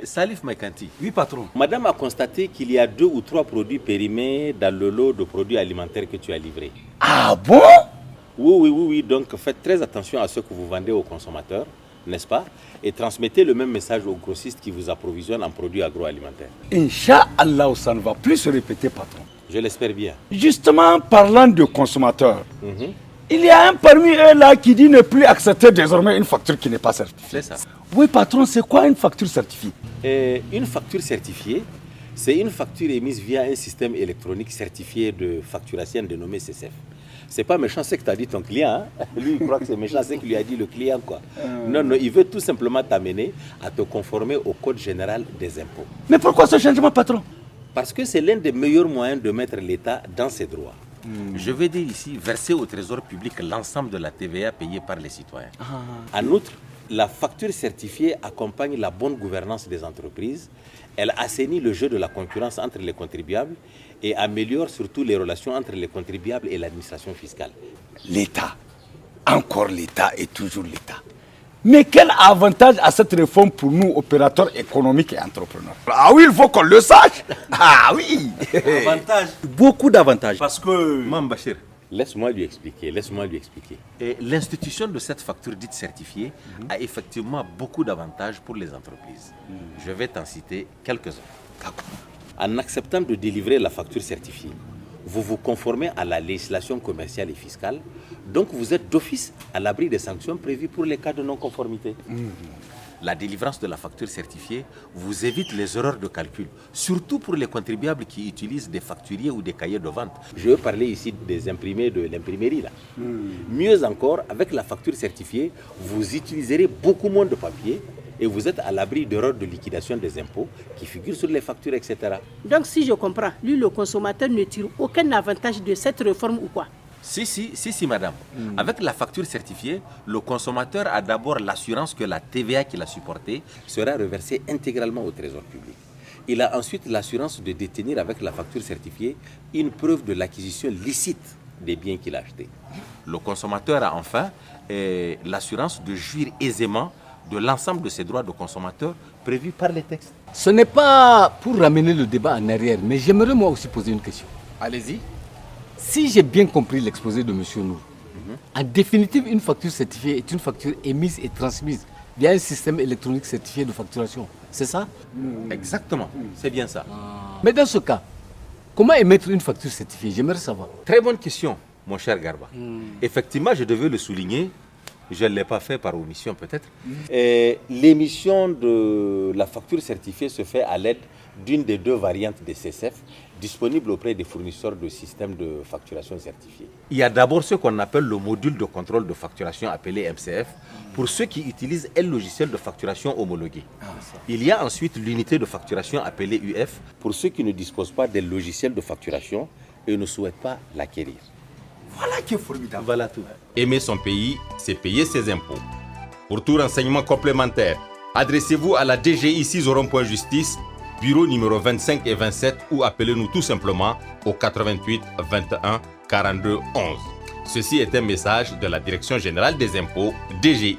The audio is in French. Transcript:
Salif Maikanti. Oui, patron. Madame a constaté qu'il y a 2 ou 3 produits périmés dans le lot de produits alimentaires que tu as livrés. Ah bon? Oui. Donc faites très attention à ce que vous vendez aux consommateurs, n'est-ce pas? Et transmettez le même message aux grossistes qui vous approvisionnent en produits agroalimentaires. Inch'Allah, ça ne va plus se répéter, patron. Je l'espère bien. Justement, parlant de consommateurs, il y a un parmi eux là qui dit ne plus accepter désormais une facture qui n'est pas certifiée. C'est ça. Oui, patron, c'est quoi une facture certifiée? Une facture certifiée, c'est une facture émise via un système électronique certifié de facturation dénommé CCF. C'est pas méchant ce que t'as dit ton client. Hein? Lui, il croit que c'est méchant ce que lui a dit le client, quoi. Non, il veut tout simplement t'amener à te conformer au Code général des impôts. Mais pourquoi ce changement, patron? Parce que c'est l'un des meilleurs moyens de mettre l'État dans ses droits. Je veux dire ici, verser au trésor public l'ensemble de la TVA payée par les citoyens. En outre, la facture certifiée accompagne la bonne gouvernance des entreprises. Elle assainit le jeu de la concurrence entre les contribuables et améliore surtout les relations entre les contribuables et l'administration fiscale. L'État, encore l'État et toujours l'État. Mais quel avantage à cette réforme pour nous, opérateurs économiques et entrepreneurs? Ah oui, il faut qu'on le sache. Ah oui. Avantage. Beaucoup d'avantages. Parce que... Mambachir, laisse-moi lui expliquer. Et l'institution de cette facture dite certifiée a effectivement beaucoup d'avantages pour les entreprises. Je vais t'en citer quelques-uns. En acceptant de délivrer la facture certifiée, vous vous conformez à la législation commerciale et fiscale, donc vous êtes d'office à l'abri des sanctions prévues pour les cas de non-conformité. La délivrance de la facture certifiée vous évite les erreurs de calcul, surtout pour les contribuables qui utilisent des facturiers ou des cahiers de vente. Je veux parler ici des imprimés de l'imprimerie là. Mieux encore, avec la facture certifiée, vous utiliserez beaucoup moins de papier et vous êtes à l'abri d'erreurs de liquidation des impôts qui figurent sur les factures, etc. Donc si je comprends, lui le consommateur ne tire aucun avantage de cette réforme ou quoi? Si, madame. Avec la facture certifiée, le consommateur a d'abord l'assurance que la TVA qu'il a supportée sera reversée intégralement au trésor public. Il a ensuite l'assurance de détenir avec la facture certifiée une preuve de l'acquisition licite des biens qu'il a achetés. Le consommateur a enfin l'assurance de jouir aisément de l'ensemble de ses droits de consommateur prévus par les textes. Ce n'est pas pour ramener le débat en arrière, mais j'aimerais moi aussi poser une question. Allez-y. Si j'ai bien compris l'exposé de M. Nour, en définitive, une facture certifiée est une facture émise et transmise via un système électronique certifié de facturation. C'est ça? Exactement, c'est bien ça. Mais dans ce cas, comment émettre une facture certifiée? J'aimerais savoir. Très bonne question, mon cher Garba. Effectivement, je devais le souligner. Je ne l'ai pas fait par omission peut-être. L'émission de la facture certifiée se fait à l'aide d'une des 2 variantes des CCF disponibles auprès des fournisseurs de systèmes de facturation certifiés. Il y a d'abord ce qu'on appelle le module de contrôle de facturation appelé MCF pour ceux qui utilisent un logiciel de facturation homologué. Il y a ensuite l'unité de facturation appelée UF pour ceux qui ne disposent pas d'un logiciel de facturation et ne souhaitent pas l'acquérir. Voilà qui est formidable. Voilà tout. Aimer son pays, c'est payer ses impôts. Pour tout renseignement complémentaire, adressez-vous à la DGI 6 Justice, bureau numéro 25 et 27 ou appelez-nous tout simplement au 88 21 42 11. Ceci est un message de la Direction générale des impôts, DGI.